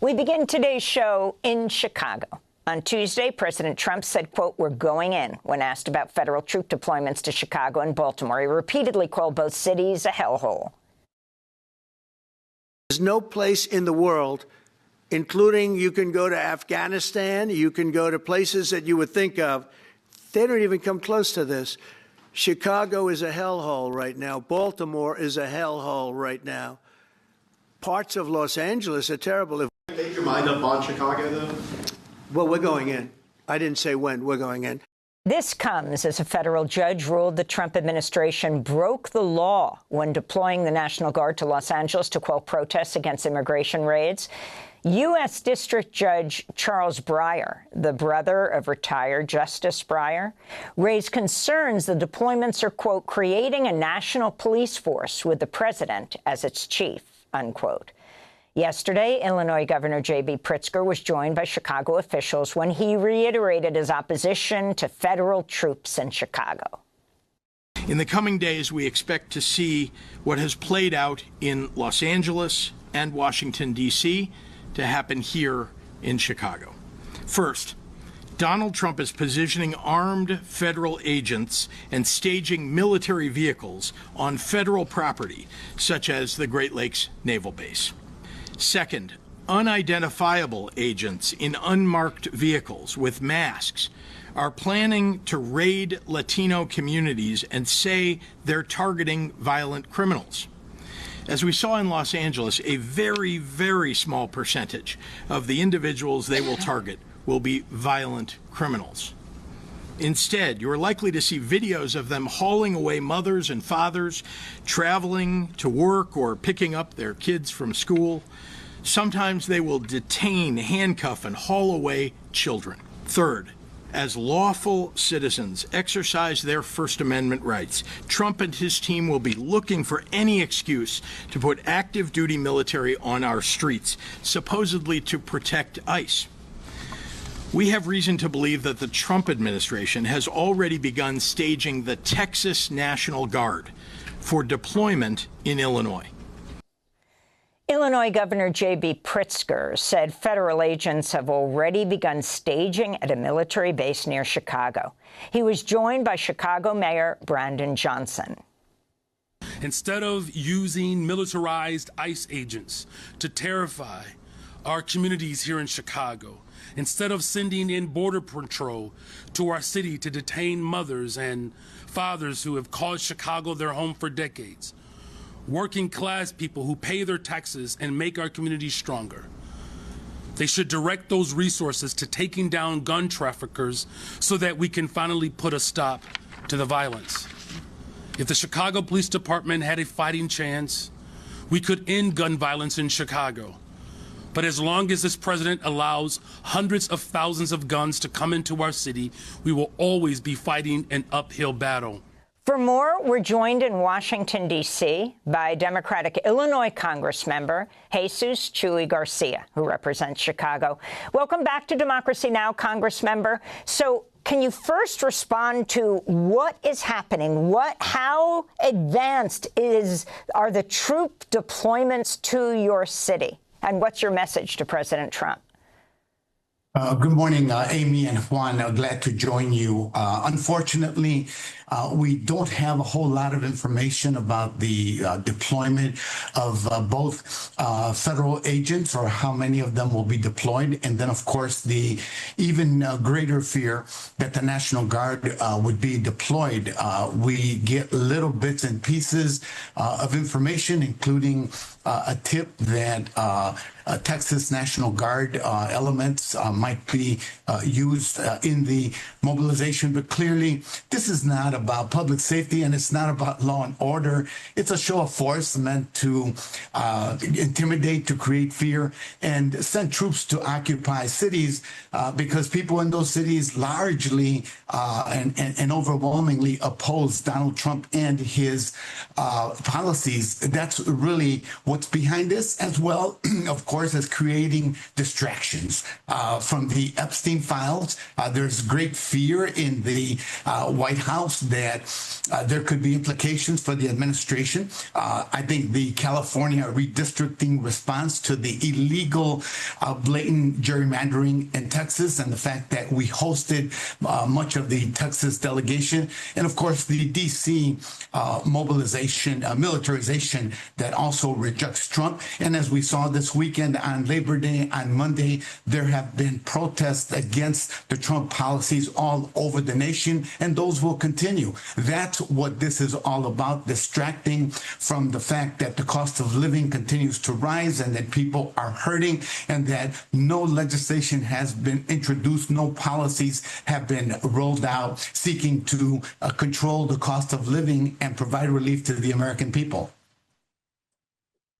We begin today's show in Chicago. On Tuesday, President Trump said, quote, "We're going in," when asked about federal troop deployments to Chicago and Baltimore. He repeatedly called both cities a hellhole. There's no place in the world, including you can go to Afghanistan, you can go to places that you would think of. They don't even come close to this. Chicago is a hellhole right now. Baltimore is a hellhole right now. Parts of Los Angeles are terrible. Make your mind up on Chicago, though? Well, we're going in. I didn't say when. We're going in. This comes as a federal judge ruled the Trump administration broke the law when deploying the National Guard to Los Angeles to quell protests against immigration raids. U.S. District Judge Charles Breyer, the brother of retired Justice Breyer, raised concerns the deployments are, quote, "creating a national police force with the president as its chief," unquote. Yesterday, Illinois Governor J.B. Pritzker was joined by Chicago officials when he reiterated his opposition to federal troops in Chicago. In the coming days, we expect to see what has played out in Los Angeles and Washington, D.C., to happen here in Chicago. First, Donald Trump is positioning armed federal agents and staging military vehicles on federal property, such as the Great Lakes Naval Base. Second, unidentifiable agents in unmarked vehicles with masks are planning to raid Latino communities and say they're targeting violent criminals. As we saw in Los Angeles, a very, very small percentage of the individuals they will target will be violent criminals. Instead, you're likely to see videos of them hauling away mothers and fathers, traveling to work or picking up their kids from school. Sometimes they will detain, handcuff, and haul away children. Third, as lawful citizens exercise their First Amendment rights, Trump and his team will be looking for any excuse to put active duty military on our streets, supposedly to protect ICE. We have reason to believe that the Trump administration has already begun staging the Texas National Guard for deployment in Illinois. Illinois Governor J.B. Pritzker said federal agents have already begun staging at a military base near Chicago. He was joined by Chicago Mayor Brandon Johnson. Instead of using militarized ICE agents to terrify our communities here in Chicago, instead of sending in Border Patrol to our city to detain mothers and fathers who have called Chicago their home for decades, working class people who pay their taxes and make our communities stronger, they should direct those resources to taking down gun traffickers so that we can finally put a stop to the violence. If the Chicago Police Department had a fighting chance, we could end gun violence in Chicago. But as long as this president allows hundreds of thousands of guns to come into our city, we will always be fighting an uphill battle. For more, we're joined in Washington, D.C. by Democratic Illinois Congressmember Jesus Chuy García, who represents Chicago. Welcome back to Democracy Now!, Congressmember. So can you first respond to what is happening? How advanced are the troop deployments to your city? And what's your message to President Trump? Good morning, Amy and Juan. Glad to join you. Unfortunately, we don't have a whole lot of information about the deployment of both federal agents, or how many of them will be deployed. And then, of course, the even greater fear that the National Guard would be deployed. We get little bits and pieces of information, including a tip that Texas National Guard elements might be used in the mobilization. But clearly, this is not about public safety, and it's not about law and order. It's a show of force meant to intimidate, to create fear, and send troops to occupy cities because people in those cities largely and overwhelmingly oppose Donald Trump and his policies. That's really what's behind this, as well, of course. course, is creating distractions from the Epstein files. There's great fear in the White House that there could be implications for the administration. I think the California redistricting response to the illegal blatant gerrymandering in Texas and the fact that we hosted much of the Texas delegation, and of course the DC mobilization, militarization that also rejects Trump. And as we saw this weekend on Labor Day, on Monday, there have been protests against the Trump policies all over the nation, and those will continue. That's what this is all about, distracting from the fact that the cost of living continues to rise and that people are hurting and that no legislation has been introduced, no policies have been rolled out seeking to control the cost of living and provide relief to the American people.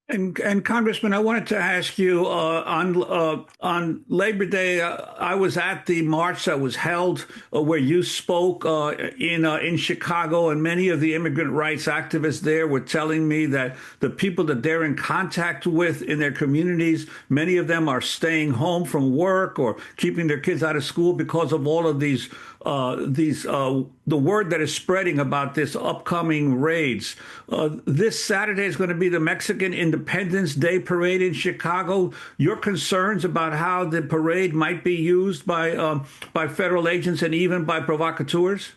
And Congressman, I wanted to ask you on Labor Day. I was at the march that was held where you spoke in Chicago, and many of the immigrant rights activists there were telling me that the people that they're in contact with in their communities, many of them are staying home from work or keeping their kids out of school because of all of these the word that is spreading about this upcoming raids. This Saturday is going to be the Mexican Independence Day parade in Chicago. Your concerns about how the parade might be used by federal agents and even by provocateurs?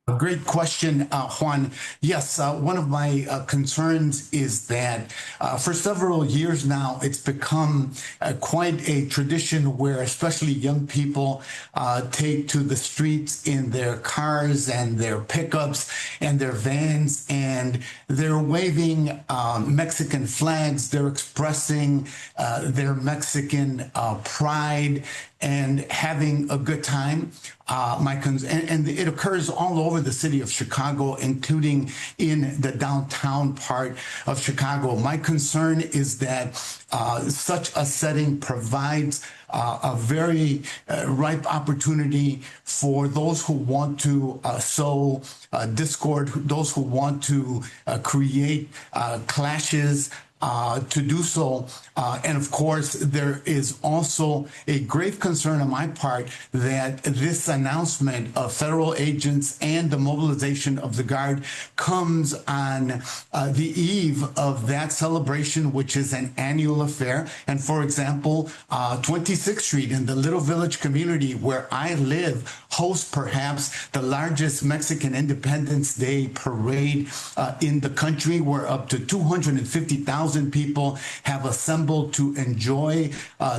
A great question, Juan. Yes, one of my concerns is that for several years now, it's become quite a tradition where especially young people take to the streets in their cars and their pickups and their vans, and they're waving Mexican flags. They're expressing their Mexican pride and having a good time. And it occurs all over the city of Chicago, including in the downtown part of Chicago. My concern is that such a setting provides a very ripe opportunity for those who want to sow discord, those who want to create clashes, to do so. And of course, there is also a grave concern on my part that this announcement of federal agents and the mobilization of the Guard comes on the eve of that celebration, which is an annual affair. And for example, 26th Street in the Little Village community where I live hosts perhaps the largest Mexican Independence Day parade in the country, where up to 250,000 people have assembled to enjoy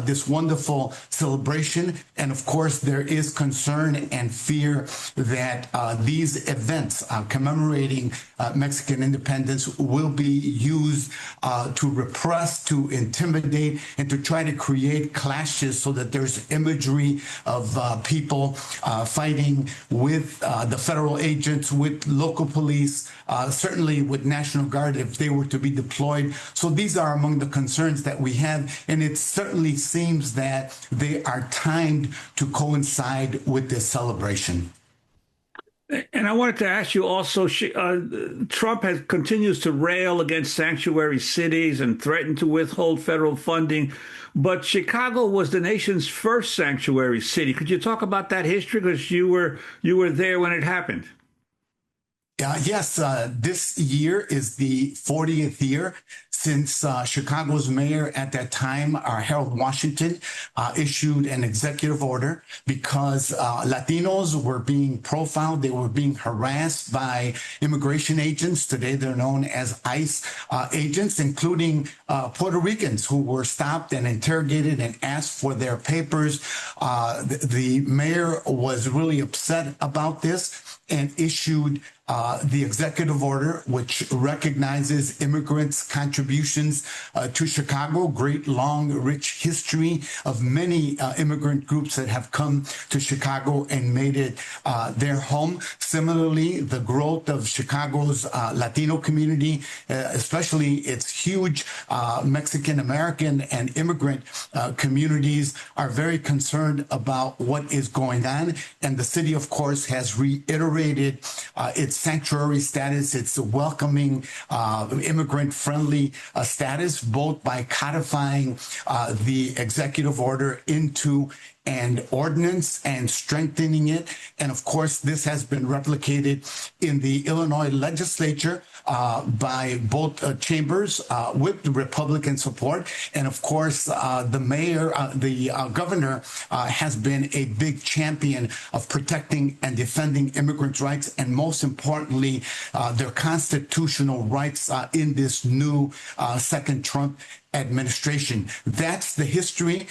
this wonderful celebration. And of course, there is concern and fear that these events commemorating Mexican independence will be used to repress, to intimidate, and to try to create clashes so that there's imagery of people fighting with the federal agents, with local police, certainly with National Guard if they were to be deployed. So these are among the concerns that we have, and it certainly seems that they are timed to coincide with this celebration. And I wanted to ask you also, Trump continues to rail against sanctuary cities and threaten to withhold federal funding, but Chicago was the nation's first sanctuary city. Could you talk about that history? Because you were there when it happened. Yes, this year is the 40th year since Chicago's mayor at that time, Harold Washington, issued an executive order because Latinos were being profiled. They were being harassed by immigration agents. Today, they're known as ICE agents, including Puerto Ricans who were stopped and interrogated and asked for their papers. The mayor was really upset about this and issued the executive order, which recognizes immigrants' contributions to Chicago, great, long, rich history of many immigrant groups that have come to Chicago and made it their home. Similarly, the growth of Chicago's Latino community, especially its huge Mexican-American and immigrant communities are very concerned about what is going on. And the city, of course, has reiterated its sanctuary status, its welcoming, immigrant-friendly status, both by codifying the executive order into an ordinance and strengthening it. And of course, this has been replicated in the Illinois legislature by both chambers with Republican support. And of course, the governor has been a big champion of protecting and defending immigrants' rights, and most importantly, their constitutional rights in this new second Trump administration. That's the history.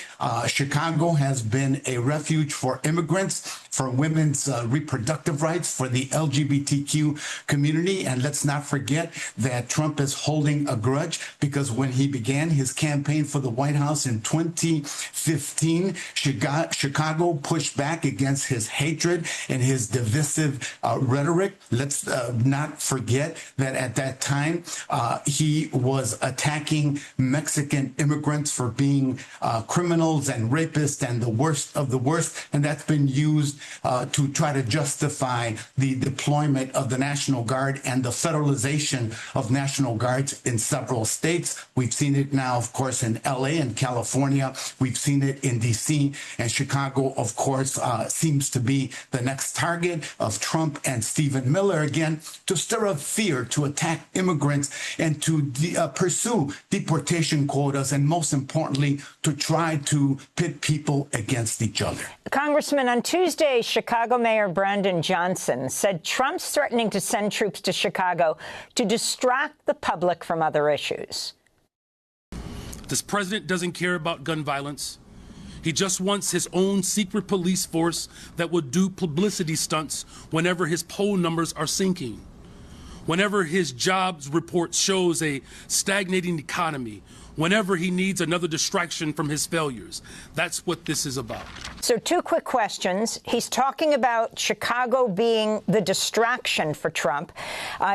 Chicago has been a refuge for immigrants, for women's reproductive rights, for the LGBTQ community. And let's not forget that Trump is holding a grudge, because when he began his campaign for the White House in 2015, Chicago pushed back against his hatred and his divisive rhetoric. Let's not forget that at that time, he was attacking Mexican immigrants for being criminals and rapists and the worst of the worst. And that's been used to try to justify the deployment of the National Guard and the federalization of National Guards in several states. We've seen it now, of course, in LA and California. We've seen it in DC, and Chicago, of course, seems to be the next target of Trump and Stephen Miller again, to stir up fear, to attack immigrants, and to pursue deportation quotas, and most importantly, to try to pit people against each other. Congressman, on Tuesday, Chicago Mayor Brandon Johnson said Trump's threatening to send troops to Chicago to distract the public from other issues. This president doesn't care about gun violence. He just wants his own secret police force that will do publicity stunts whenever his poll numbers are sinking, whenever his jobs report shows a stagnating economy, whenever he needs another distraction from his failures. That's what this is about. So 2 quick questions. He's talking about Chicago being the distraction for Trump.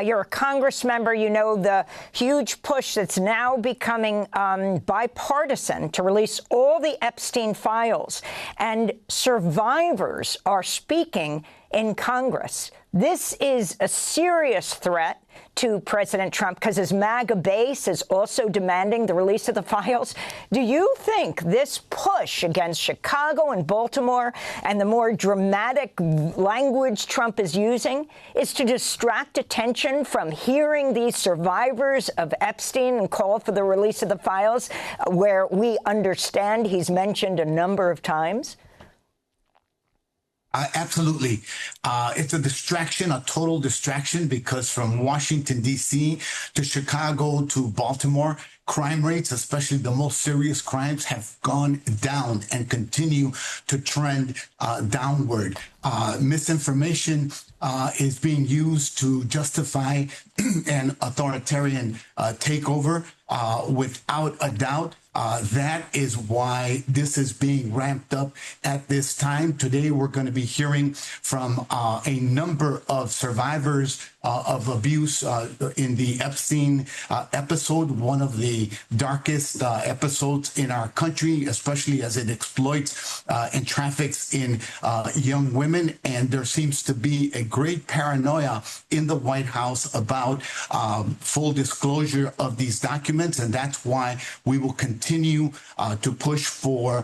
You're a Congress member. You know the huge push that's now becoming bipartisan to release all the Epstein files. And survivors are speaking in Congress. This is a serious threat to President Trump, because his MAGA base is also demanding the release of the files. Do you think this push against Chicago and Baltimore and the more dramatic language Trump is using is to distract attention from hearing these survivors of Epstein and call for the release of the files, where we understand he's mentioned a number of times? Absolutely. It's a distraction, a total distraction, because from Washington, D.C. to Chicago to Baltimore, crime rates, especially the most serious crimes, have gone down and continue to trend downward. Misinformation is being used to justify an authoritarian takeover without a doubt. That is why this is being ramped up at this time. Today, we're going to be hearing from a number of survivors of abuse in the Epstein episode, one of the darkest episodes in our country, especially as it exploits and traffics in young women. And there seems to be a great paranoia in the White House about full disclosure of these documents. And that's why we will continue to push for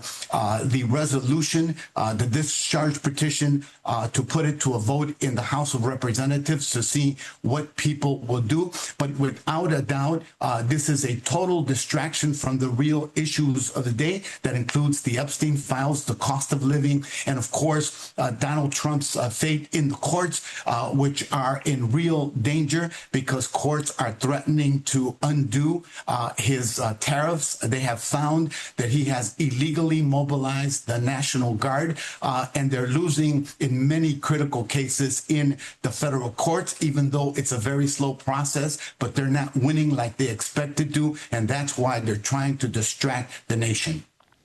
the resolution, the discharge petition, to put it to a vote in the House of Representatives to see what people will do. But without a doubt, this is a total distraction from the real issues of the day. That includes the Epstein files, the cost of living, and of course, Donald Trump's fate in the courts, which are in real danger because courts are threatening to undo his tariffs. They have found that he has illegally mobilized the National Guard, and they're losing in many critical cases in the federal courts, even though it's a very slow process, but they're not winning like they expected to, and that's why they're trying to distract the nation.